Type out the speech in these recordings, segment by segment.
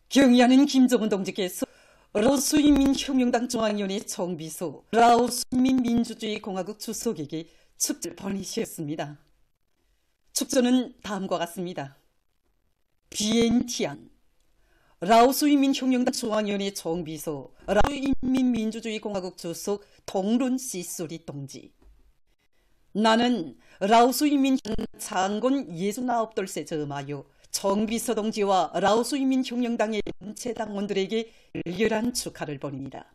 경의하는 김정은 동지께서 라오스인민혁명당 중앙위원회 총비서, 라오스인민민주주의공화국 주석에게 축전을 보내셨습니다. 축전은 다음과 같습니다. 비엔티안, 라오스인민혁명당 중앙위원회 총비서, 라오스인민민주주의공화국 주석 동룬 시소리 동지. 나는 라오스인민 장군 69돌세 저마요 총비서 동지와 라오스인민혁명당의 전체 당원들에게 열렬한 축하를 보냅니다.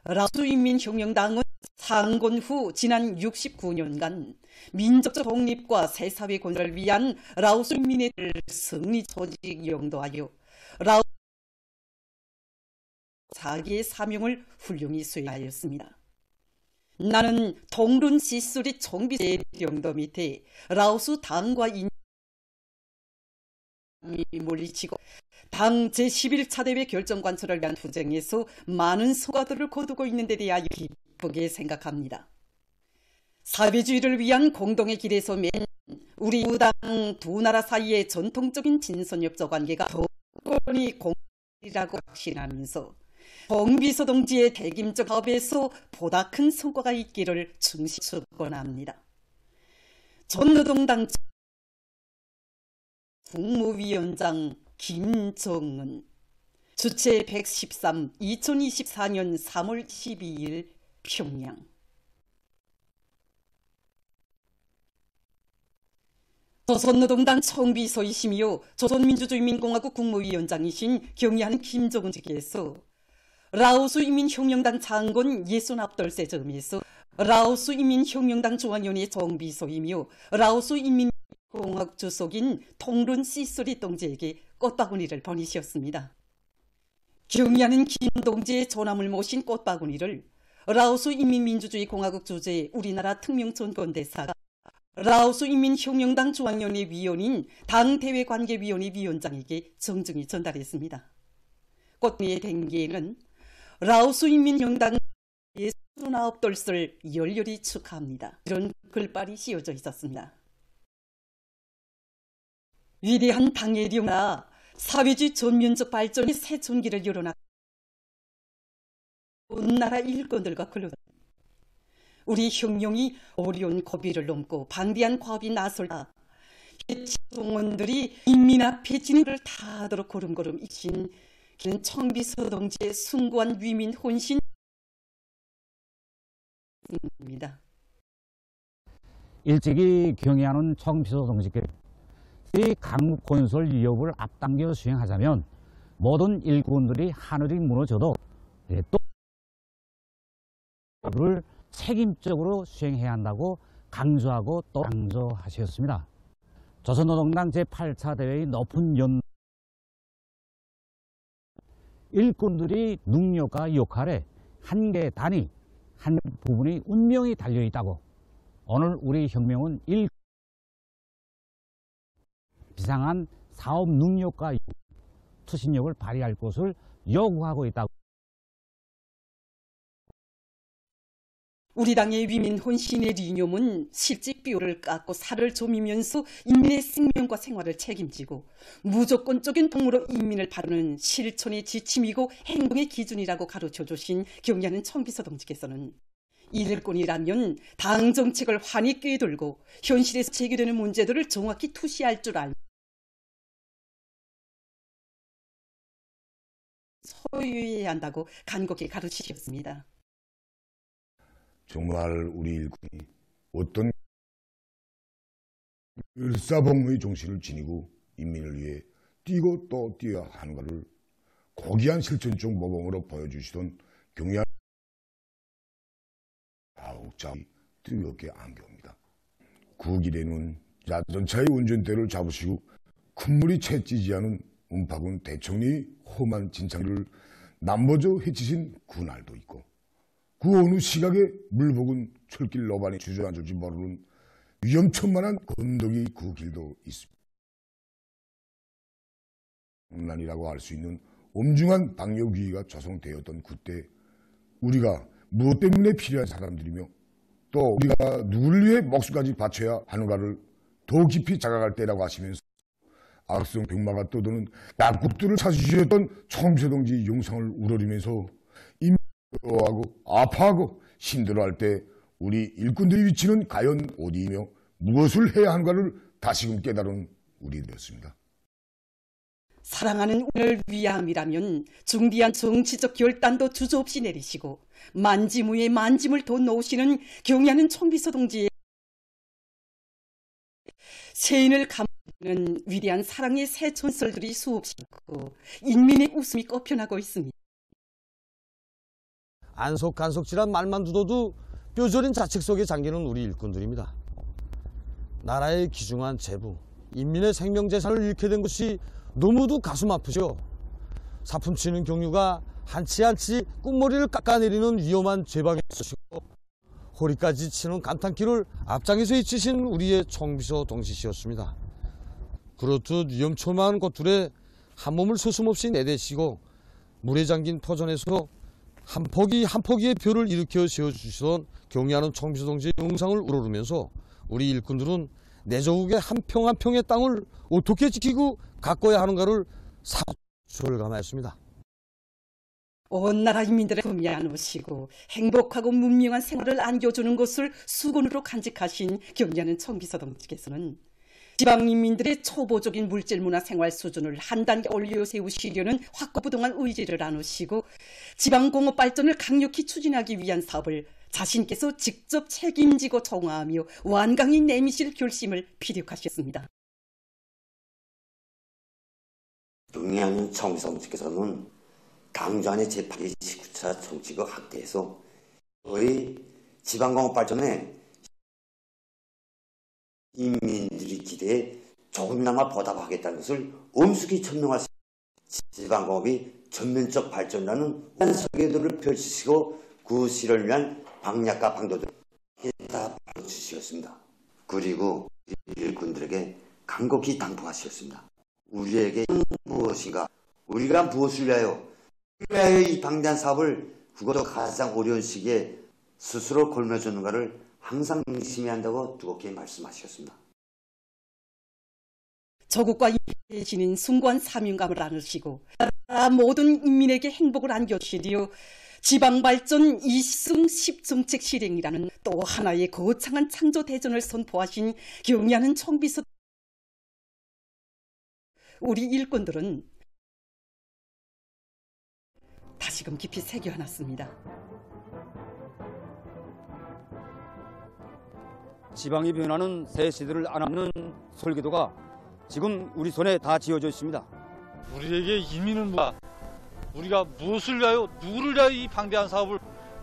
라오스인민혁명당은 창건 후 지난 69년간 민족적 독립과 새사회 건설을 위한 라오스인민의 승리 조직 용도하여 라오스 자기의 사명을 훌륭히 수행하였습니다. 나는 동룬 시소리 총비서의 영도 밑에 라오스 당과 인민이 물리치고 당 제11차 대회 결정관철을 위한 투쟁에서 많은 성과들을 거두고 있는 데 대하여 기쁘게 생각합니다. 사회주의를 위한 공동의 길에서 맨 우리 우당 두 나라 사이의 전통적인 친선협조 관계가 더욱이 공이라고 확신하면서 총비서 동지의 대김적 사업에서 보다 큰 성과가 있기를 충실히 축원합니다. 전노동당 국무위원장 김정은 주최 113 2024년 3월 12일 평양. 조선노동당 총비서이시며 조선민주주의민공화국 국무위원장이신 경의하는 김정은 지께서 라오스인민혁명당 창건 69돌세 점에서 라오스인민혁명당 중앙위원회 총비서이며 라오스인민공화국 주석인 통룬 시소리 동지에게 꽃바구니를 보내셨습니다. 경의하는 김 동지의 조남을 모신 꽃바구니를 라오스인민민주주의공화국 주재 우리나라 특명전권대사가 라오스인민혁명당 중앙위원회 위원인 당대외관계위원회 위원장에게 정중히 전달했습니다. 꽃바구니의 댕기에는 라오스인민혁명당 69돌을 열렬히 축하합니다. 이런 글발이 씌워져 있었습니다. 위대한 당의 일용나 사회주의 전면적 발전의 새 전기를 열어놔 온 나라 일꾼들과 근로자 우리 혁명이 어려운 고비를 넘고 방대한 과업이 나설다 동원들이 인민 앞에 진입을 다하도록 걸음걸음 이신 그는 총비서 동지의 숭고한 위민 혼신입니다. 일찍이 경의하는 총비서 동지께 이 강국 건설 위협을 앞당겨 수행하자면 모든 일꾼들이 하늘이 무너져도 또 를 책임적으로 수행해야 한다고 강조하고 또 강조하셨습니다. 조선노동당 제8차 대회의 높은 일꾼들이 능력과 역할에 한계 단위, 한 부분의 운명이 달려있다고 오늘 우리 혁명은 비상한 사업 능력과 투신력을 발휘할 것을 요구하고 있다고. 우리 당의 위민 혼신의 리념은 실직 뼈를 깎고 살을 조미면서 인민의 생명과 생활을 책임지고 무조건적인 동무로 인민을 바르는 실천의 지침이고 행동의 기준이라고 가르쳐주신 경의하는 총비서 동지께서는 일꾼이라면 당 정책을 환히 꿰돌고 현실에서 제기되는 문제들을 정확히 투시할 줄 알고 소유해야 한다고 간곡히 가르치셨습니다. 정말 우리 일꾼이 어떤 일사봉의 정신을 지니고 인민을 위해 뛰고 또 뛰어야 하는가를 고귀한 실천적 모범으로 보여주시던 경의한 아욱자의 뜨겁게 안겨옵니다. 그 길에는 자전차의 운전대를 잡으시고 큰 물이 채찌지 않은 운파군 대총리의 험한 진창을 남보저 해치신 그날도 있고 그 어느 시각에 물복은 철길 노반이 주저앉을지 모르는 위험천만한 건덕이 그 길도 있습니다. 난이라고 할 수 있는 엄중한 방역 위기가 조성되었던 그때 우리가 무엇 때문에 필요한 사람들이며 또 우리가 누굴 위해 목숨까지 바쳐야 하는가를 더 깊이 자각할 때라고 하시면서 악성 병마가 떠도는 약국들을 찾으셨던 청비서동지 영상을 우러리면서 힘들어하고 아파하고 힘들어할 때 우리 일꾼들의 위치는 과연 어디이며 무엇을 해야 하는가를 다시금 깨달은 우리들이었습니다. 사랑하는 우리를 위함이라면 중대한 정치적 결단도 주저없이 내리시고 만짐 위에 만짐을 더 놓으시는 경의하는 청비서 동지의 세인을 감는 위대한 사랑의 새 전설들이 수없이 있고 인민의 웃음이 꺾여나고 있습니다. 안속간속질한 말만 두어도 뼈저린 자책 속에 잠기는 우리 일꾼들입니다. 나라의 귀중한 재부, 인민의 생명재산을 잃게 된 것이 너무도 가슴 아프죠. 사품치는 경유가 한치 한치 끝머리를 깎아내리는 위험한 죄방에 있으시고 허리까지 치는 감탄기를 앞장에서 잊히신 우리의 청비서 동지시였습니다. 그렇듯 위험천만한 것들에 한 몸을 서슴없이 내대시고 물에 잠긴 터전에서 한 포기 한 포기의 표를 일으켜 세워주시던 경의하는 청비서 동지의 영상을 우러르면서 우리 일꾼들은 내조국의 한 평 한 평의 땅을 어떻게 지키고 가꿔야 하는가를 사절감하였습니다. 온 나라 인민들의 품에 안으시고 행복하고 문명한 생활을 안겨주는 것을 수건으로 간직하신 경의하는 청비서 동지께서는 지방인민들의 초보적인 물질문화 생활 수준을 한 단계 올려세우시려는 확고부동한 의지를 나누시고 지방공업 발전을 강력히 추진하기 위한 사업을 자신께서 직접 책임지고 총화하며 완강히 내미실 결심을 피력하셨습니다. 경의하는 청비서 동지께서는 강조안의 제829차 정치국 학대에서 거의 지방공업 발전에 인민들의 기대에 조금이나마 보답하겠다는 것을 엄숙히 천명하시 지방공업이 전면적 발전이라는 설계도를 펼치시고 그 실현을 위한 방략과 방도들을 다 펼치셨습니다. 그리고 일꾼들에게 간곡히 당부하셨습니다. 우리에게 무엇인가, 우리가 무엇을 위하여 이 방대한 사업을 그것도 가장 어려운 시기에 스스로 걸며주는가를 항상 명심해야 한다고 두껍게 말씀하셨습니다. 조국과 인민의 숭고한 사명감을 안으시고 모든 인민에게 행복을 안겨주시리요 지방발전 2승 10정책 실행이라는 또 하나의 거창한 창조대전을 선포하신 경의하는 청비서 우리 일꾼들은 다시금 깊이 새겨놨습니다. 지방이 변하는 새 시대를 안하는 설계도가 지금 우리 손에 다 지어져 있습니다. 우리에게 인민은 뭐야? 우리가 무엇을 위하여, 누구를 위하여 이 방대한 사업을,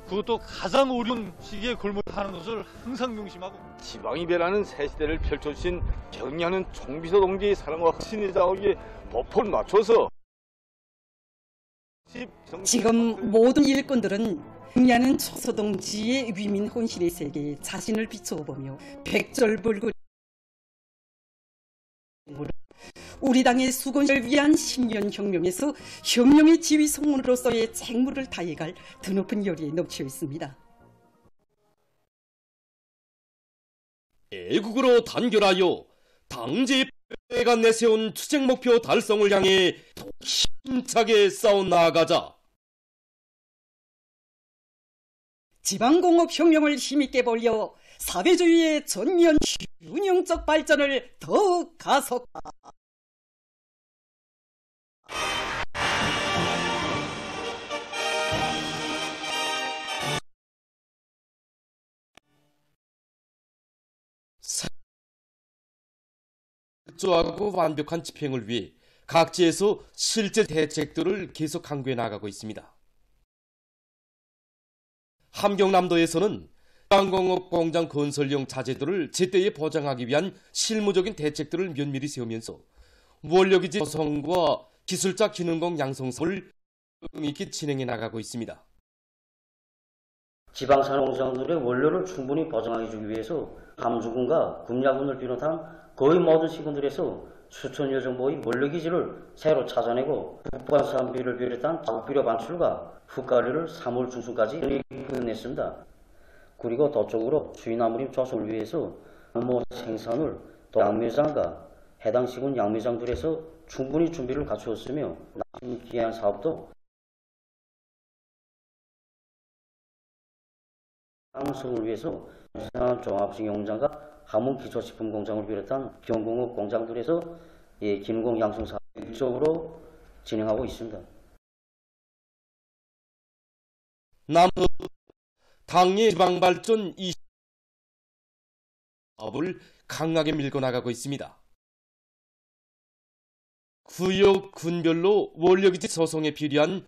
그것도 가장 어려운 시기에 걸머하는 것을 항상 명심하고 지방이 변하는 새 시대를 펼쳐주신 경의하는 청비서 동지의 사랑과 확신의 자우에 법을 맞춰서 지금 모든 일꾼들은 경의하는 청비서 동지의 위민 혼신의 세계에 자신을 비추어보며 백절불구 우리 당의 수건을 위한 10년 혁명에서 혁명의 지휘 성문으로서의 책무를 다해갈 드높은 열의에 넘쳐 있습니다. 애국으로 단결하여 당제의 가 내세운 투쟁 목표 달성을 향해 더 힘차게 싸워 나아가자. 지방공업 혁명을 힘있게 벌여 사회주의의 전면 균형적 발전을 더욱 가속화. 철저하고 완벽한 집행을 위해 각지에서 실제 대책들을 계속 강구해 나가고 있습니다. 함경남도에서는 지방공업 공장 건설용 자재들을 제때에 보장하기 위한 실무적인 대책들을 면밀히 세우면서 원료기지 조성과 기술자 기능공 양성을 있게 진행해 나가고 있습니다. 지방산업공장들의 원료를 충분히 보장하기 위해서 함주군과 금야군을 비롯한 거의 모든 시군들에서 수천여 정도의 원료기지를 새로 찾아내고 북반산비를 비롯한 자국비료 반출과 흙가루를 3월 중순까지 끝냈습니다. 그리고 도쪽으로 주인나무림 조성을 위해서 나무 생산을 양매장과 해당 시군 양매장들에서 충분히 준비를 갖추었으며 남은 기한 사업도 가능성을 위해서 종합식용공장과 함흥기초식품공장을 비롯한 경공업 공장들에서 기능공 양성 사업을 일적으로 진행하고 있습니다. 남은 당의 지방발전 사업을 강하게 밀고 나가고 있습니다. 구역, 군별로 원료기지 조성에 필요한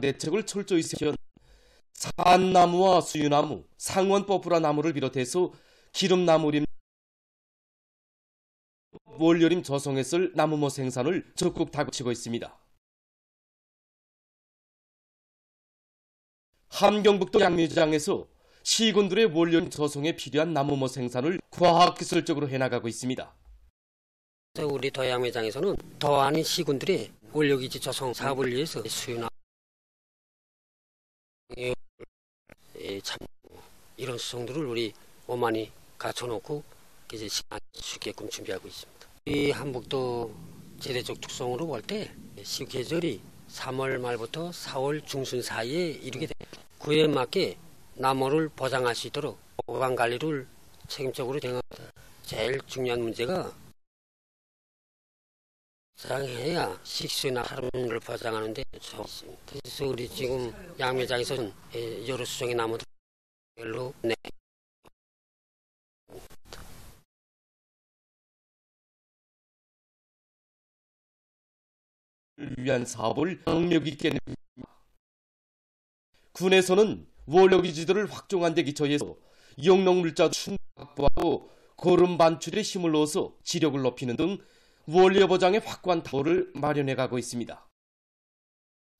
대책을 철저히 세운 산나무와 수유나무, 상원뽀프라 나무를 비롯해서 기름나무림, 원료림 조성에 쓸 나무모 생산을 적극 다그치고 있습니다. 함경북도 양매장에서 시군들의 원료림 조성에 필요한 나무모 생산을 과학기술적으로 해나가고 있습니다. 우리 도양매장에서는 더 아닌 시군들의 원료기지 조성 사업을 위해서 수유나 이런 수송들을 우리 오만이 갖춰놓고 이제 시간 쉽게끔 준비하고 있습니다. 이 한북도 제대적 특성으로 볼 때 시 계절이 3월 말부터 4월 중순 사이에 이르게 됩니다. 그에 맞게 나무를 보장할 수 있도록 보관 관리를 책임적으로 대응합니다. 제일 중요한 문제가 보장해야 식수나 사료를 보장하는데 좋습니다. 그래서 우리 지금 양매장에서는 여러 수종의 나무들로 위한 사업을 능력 있게 냅니다. 군에서는 원료기지들을 확종한 데 기초해서 영농물자 충분히 확보하고 거름 반출에 힘을 넣어서 지력을 높이는 등 원료 보장의 확고한 타도를 마련해가고 있습니다.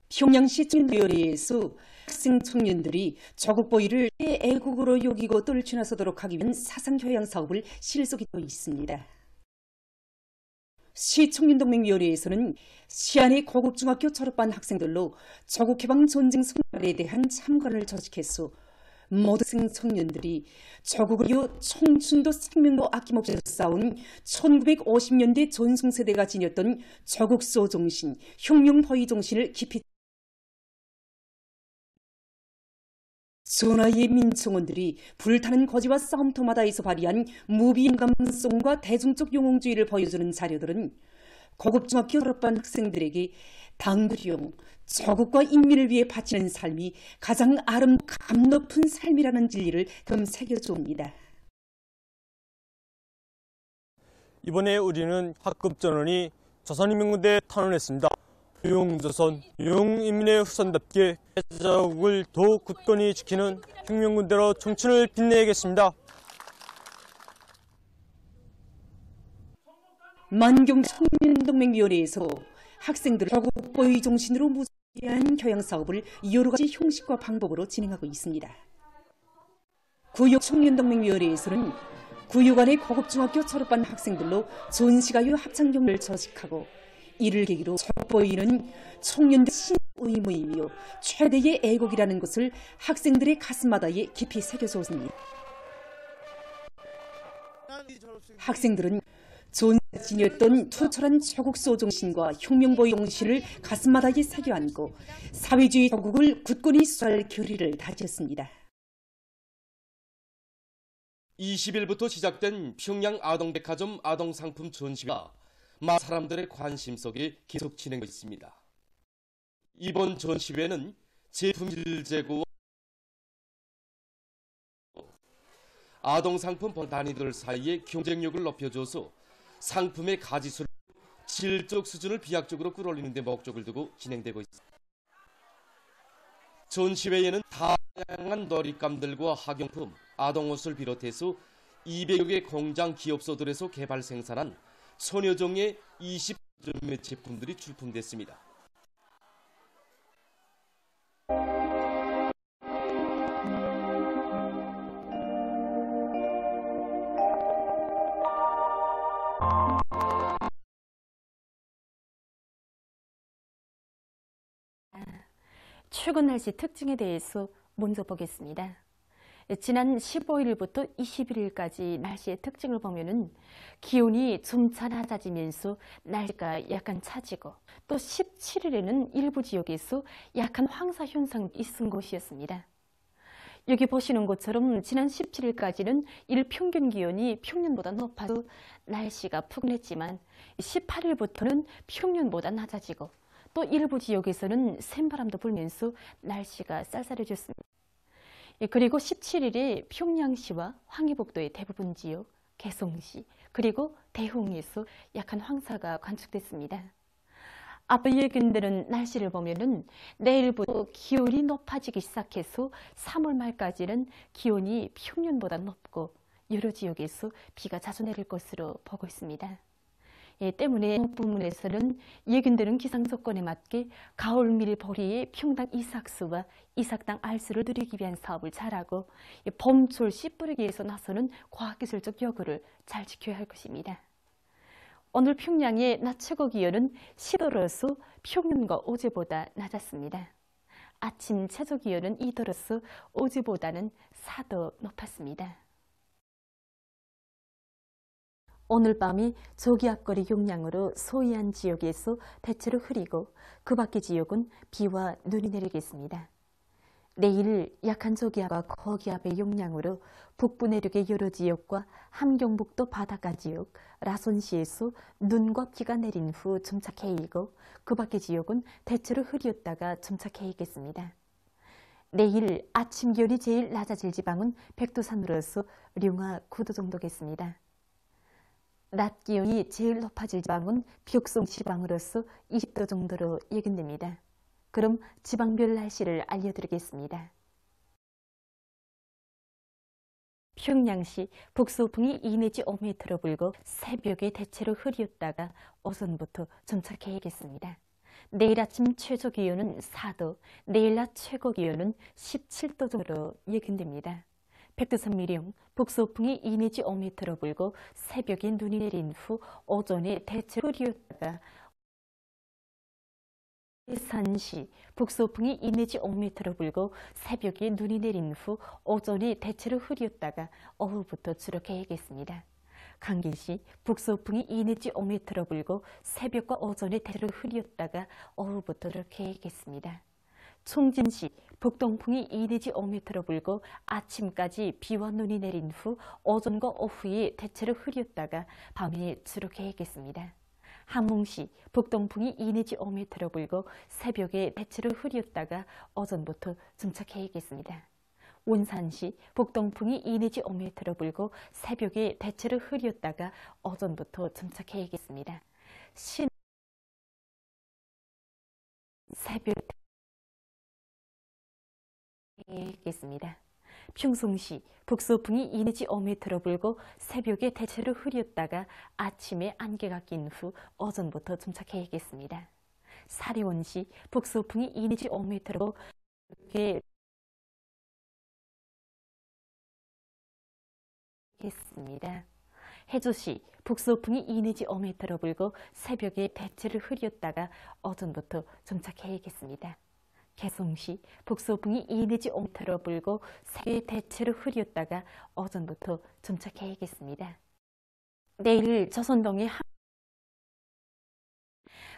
평양시 청년위원회에서 학생 청년들이 조국 보위를 애국으로 여기고 떨쳐나서도록 하기 위한 사상교양 사업을 실속하고 있습니다. 시청년동맹위원회에서는 시안의 고급중학교 졸업반 학생들로 조국해방 전쟁 성과에 대한 참관을 조직했어 모든 청년들이 조국을 위해 청춘도 생명도 아낌없이 싸운 1950년대 전승세대가 지녔던 조국소 정신, 혁명포위 정신을 깊이 전하의 민청원들이 불타는 거지와 싸움터마다에서 발휘한 무비인감성과 대중적 영웅주의를 보여주는 자료들은 고급중학교 졸업반 학생들에게 당구령, 조국과 인민을 위해 바치는 삶이 가장 감 높은 삶이라는 진리를 새겨줍니다. 이번에 우리는 학급 전원이 조선인민군대에 탄원했습니다. 유용조선, 유용인민의 후손답게 자국을 더욱 굳건히 지키는 혁명군대로 청춘을 빛내야겠습니다. 만경 청년동맹위원회에서 학생들을 조국 보위 정신으로 무장한 교양 사업을 여러 가지 형식과 방법으로 진행하고 있습니다. 구역 청년동맹위원회에서는 구역 안의 고급중학교 졸업반 학생들로 전시가요 합창경을 조직하고 이를 계기로 조국 보위는 청년들 신의무이며 최대의 애국이라는 것을 학생들의 가슴마다에 깊이 새겨줬습니다. 학생들은 지녔던 투철한 조국소 정신과 혁명보위 정신을 가슴마다에 새겨안고 사회주의 조국을 굳건히 수호할 결의를 다졌습니다. 20일부터 시작된 평양 아동백화점 아동상품 전시가 많은 사람들의 관심 속에 계속 진행되고 있습니다. 이번 전시회는 제품 재고와 아동상품 단위들 사이의 경쟁력을 높여줘서 상품의 가지수를 질적 수준을 비약적으로 끌어올리는 데 목적을 두고 진행되고 있습니다. 전시회에는 다양한 놀잇감들과 학용품, 아동옷을 비롯해서 200여 개 공장 기업소들에서 개발 생산한 소녀종의 20점의 제품들이 출품됐습니다. 최근 날씨 특징에 대해서 먼저 보겠습니다. 지난 15일부터 21일까지 날씨의 특징을 보면은 기온이 점차 낮아지면서 날씨가 약간 차지고 또 17일에는 일부 지역에서 약한 황사 현상이 있은 곳이었습니다. 여기 보시는 것처럼 지난 17일까지는 일평균 기온이 평년보다 높아서 날씨가 푸근했지만 18일부터는 평년보다 낮아지고 또 일부 지역에서는 센바람도 불면서 날씨가 쌀쌀해졌습니다. 그리고 17일에 평양시와 황해북도의 대부분 지역, 개성시, 그리고 대흥에서 약한 황사가 관측됐습니다. 앞에 얘기들은 날씨를 보면은 내일부터 기온이 높아지기 시작해서 3월 말까지는 기온이 평년보다 높고 여러 지역에서 비가 자주 내릴 것으로 보고 있습니다. 때문에 부문에서는 예견되는 기상 조건에 맞게 가을밀 보리의 평당 이삭수와 이삭당 알수를 누리기 위한 사업을 잘하고 봄철 씨 뿌리기 위해서 나서는 과학기술적 여부를 잘 지켜야 할 것입니다. 오늘 평양의 낮 최고 기온은 10도로서 평년과 어제보다 낮았습니다. 아침 최저 기온은 2도로서 어제보다는 4도 높았습니다. 오늘 밤이 저기압거리 용량으로 소이한 지역에서 대체로 흐리고 그 밖의 지역은 비와 눈이 내리겠습니다. 내일 약한 저기압과 거기압의 용량으로 북부 내륙의 여러 지역과 함경북도 바닷가 지역, 라손시에서 눈과 비가 내린 후 점차 개이고 그 밖의 지역은 대체로 흐리었다가 점차 개이겠습니다. 내일 아침 기온이 제일 낮아질 지방은 백두산으로서 룡화 9도 정도겠습니다. 낮 기온이 제일 높아질 지방은 벽송 지방으로서 20도 정도로 예견됩니다. 그럼 지방별 날씨를 알려드리겠습니다. 평양시 북서풍이 2 내지 5m로 불고 새벽에 대체로 흐리었다가 오전부터 점차 개이겠습니다. 내일 아침 최저 기온은 4도, 내일 낮 최고 기온은 17도 정도로 예견됩니다. 백두산 미령, 북서풍이 2 내지 5m로 불고 새벽에 눈이 내린 후 오전에 대체로 흐리었다가 산시, 북서풍이 2 내지 5m로 불고 새벽에 눈이 내린 후 오전에 대체로 흐리었다가 오후부터 주로 개이겠습니다. 강진시, 북서풍이 2 내지 5m로 불고 새벽과 오전에 대체로 흐리었다가 오후부터 주로 개이겠습니다. 총진시, 북동풍이 2 내지 5m로 불고 아침까지 비와 눈이 내린 후 오전과 오후에 대체로 흐렸다가 밤에 주로 개이겠습니다. 함흥시, 북동풍이 2 내지 5m로 불고 새벽에 대체로 흐렸다가 오전부터 점차 개이겠습니다. 원산시, 북동풍이 2 내지 5m로 불고 새벽에 대체로 흐렸다가 오전부터 점차 개이겠습니다. 새벽 겠습니다. 평송시, 북서풍이 2 내지 5m로 불고 새벽에 대체로 흐렸다가 아침에 안개가 낀 후 오전부터 점차 개이겠습니다. 사리원시, 북서풍이 2 내지 5m로 겠습니다. 해조시, 북서풍이 2 내지 5m로 불고 새벽에 대체로 흐렸다가 오전부터 점차 개이겠습니다. 개성시, 북서풍이 2 내지 5m로 불고 새벽에 대체로 흐렸다가 오전부터 점차 개이겠습니다. 내일 조선동의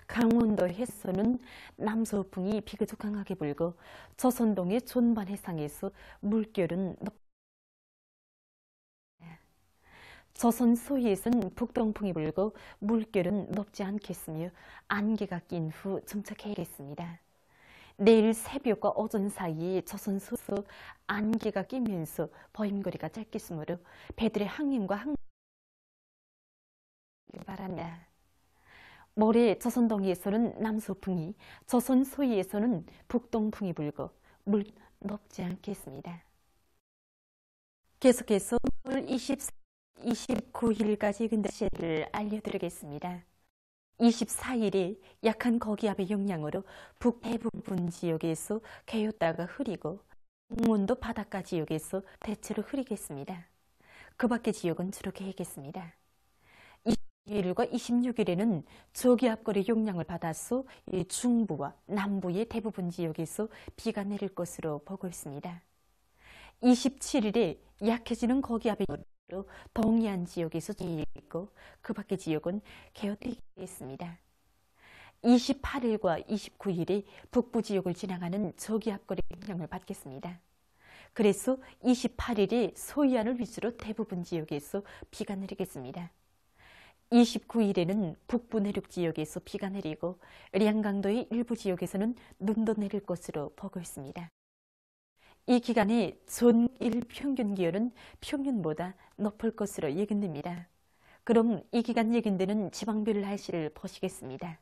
강원도 해서는 남서풍이 비교적 강하게 불고 조선동의 존반 해상에서 물결은 조선 소위에서는 북동풍이 불고 물결은 높지 않겠으며 안개가 낀 후 점차 개이겠습니다. 내일 새벽과 오전 사이에 조선소서 안개가 끼면서 보임거리가 짧겠으므로 배들의 항행과 바랍니다. 모레 조선동에서는 남서풍이, 조선 소위에서는 북동풍이 불고 물 높지 않겠습니다. 계속해서 29일까지 근대시를 알려드리겠습니다. 24일에 약한 거기압의 영향으로 북대부분 지역에서 개였다가 흐리고 강원도 바닷가 지역에서 대체로 흐리겠습니다. 그 밖의 지역은 주로 개겠습니다. 22일과 26일에는 저기압거리 영향을 받아서 중부와 남부의 대부분 지역에서 비가 내릴 것으로 보고 있습니다. 27일에 약해지는 고기압으로 동해안 지역에서 있고 그 밖의 지역은 개어되겠습니다. 28일과 29일에 북부 지역을 지나가는 저기압골의 영향을 받겠습니다. 그래서 28일에 서해안을 위주로 대부분 지역에서 비가 내리겠습니다. 29일에는 북부 내륙 지역에서 비가 내리고 량강도의 일부 지역에서는 눈도 내릴 것으로 보고 있습니다. 이 기간에 전일 평균 기온은 평균보다 높을 것으로 예견됩니다. 그럼 이 기간 예견되는 지방별 날씨를 보시겠습니다.